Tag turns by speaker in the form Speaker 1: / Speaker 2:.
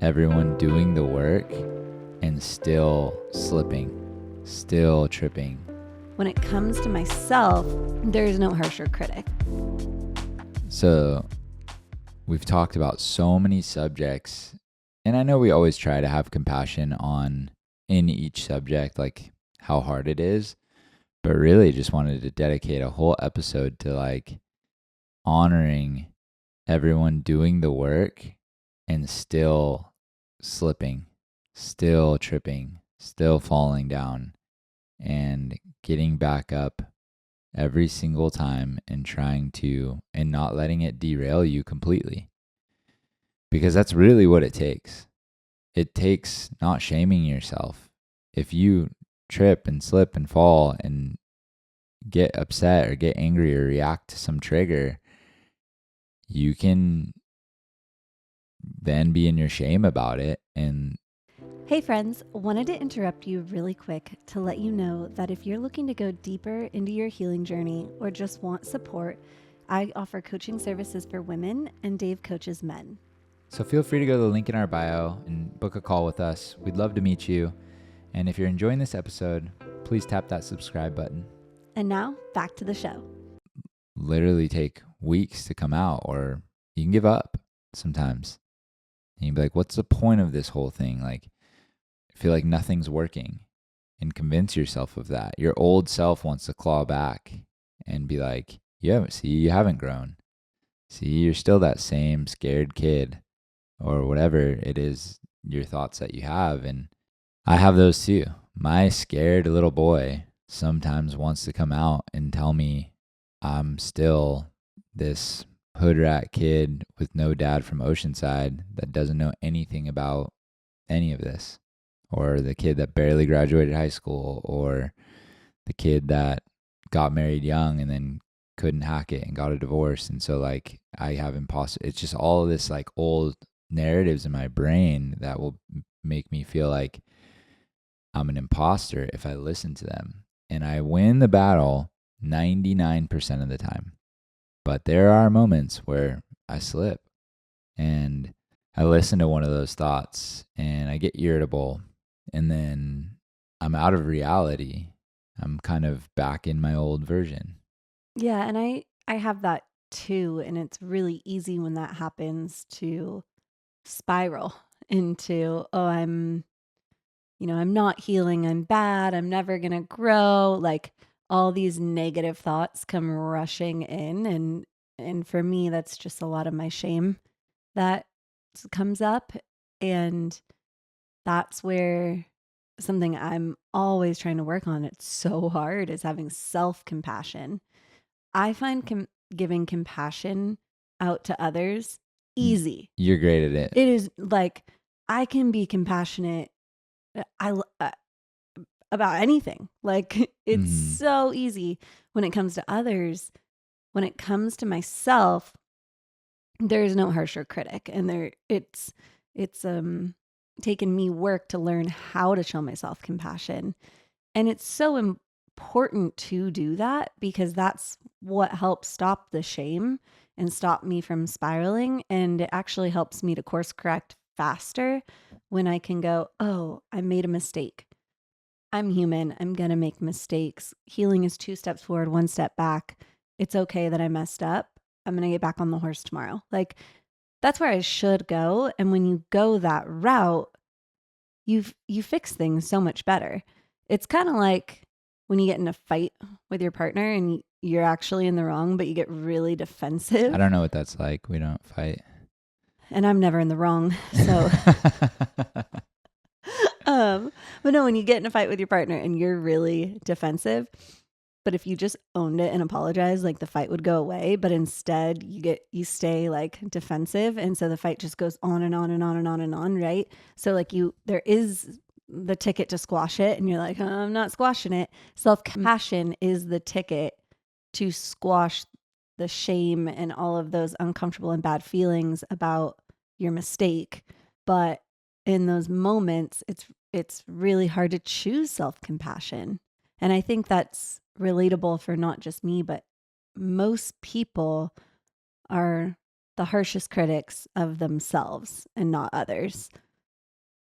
Speaker 1: everyone doing the work and still slipping, still tripping.
Speaker 2: When it comes to myself, there's no harsher critic.
Speaker 1: So we've talked about so many subjects, and I know we always try to have compassion in each subject, like how hard it is, but really just wanted to dedicate a whole episode to like honoring everyone doing the work and still slipping, still tripping, still falling down, and getting back up every single time and and not letting it derail you completely. Because that's really what it takes. It takes not shaming yourself. If you trip and slip and fall and get upset or get angry or react to some trigger, you can then be in your shame about it. And
Speaker 2: Hey friends, wanted to interrupt you really quick to let you know that if you're looking to go deeper into your healing journey or just want support, I offer coaching services for women and Dave coaches men.
Speaker 1: so feel free to go to the link in our bio and book a call with us. We'd love to meet you. And if you're enjoying this episode, please tap that subscribe button.
Speaker 2: And now back to the show.
Speaker 1: Literally take weeks to come out, or you can give up sometimes. And you'd be like, what's the point of this whole thing? Like, feel like nothing's working, and convince yourself of that. Your old self wants to claw back and be like, you haven't grown. See, you're still that same scared kid, or whatever it is, your thoughts that you have. And I have those too. My scared little boy sometimes wants to come out and tell me I'm still this hood rat kid with no dad from Oceanside that doesn't know anything about any of this, or the kid that barely graduated high school, or the kid that got married young and then couldn't hack it and got a divorce. And so like I have it's just all of this like old narratives in my brain that will make me feel like I'm an imposter if I listen to them. And I win the battle 99% of the time. But there are moments where I slip and I listen to one of those thoughts and I get irritable, and then I'm out of reality. I'm kind of back in my old version.
Speaker 2: Yeah, and I have that too, and it's really easy when that happens to spiral into, oh, I'm not healing, I'm bad, I'm never going to grow. Like all these negative thoughts come rushing in, and for me that's just a lot of my shame that comes up, and that's where something I'm always trying to work on. It's so hard, is having self-compassion. I find giving compassion out to others easy.
Speaker 1: You're great at it.
Speaker 2: It is like I can be compassionate about anything. Like it's so easy when it comes to others. When it comes to myself, there's no harsher critic, and it's taken me work to learn how to show myself compassion. And it's so important to do that, because that's what helps stop the shame and stop me from spiraling. And it actually helps me to course correct faster when I can go, oh, I made a mistake. I'm human. I'm going to make mistakes. Healing is 2 steps forward, 1 step back. It's okay that I messed up. I'm going to get back on the horse tomorrow. Like that's where I should go. And when you go that route, you fix things so much better. It's kind of like when you get in a fight with your partner and you're actually in the wrong, but you get really defensive.
Speaker 1: I don't know what that's like. We don't fight.
Speaker 2: And I'm never in the wrong. So, but no, when you get in a fight with your partner and you're really defensive, but if you just owned it and apologized, like the fight would go away. But instead you stay like defensive. And so the fight just goes on and on and on and on and on. Right. So like there is the ticket to squash it, and you're like, oh, I'm not squashing it. Self-compassion is the ticket to squash the shame and all of those uncomfortable and bad feelings about your mistake. But in those moments, it's really hard to choose self-compassion. And I think that's relatable for not just me, but most people are the harshest critics of themselves and not others.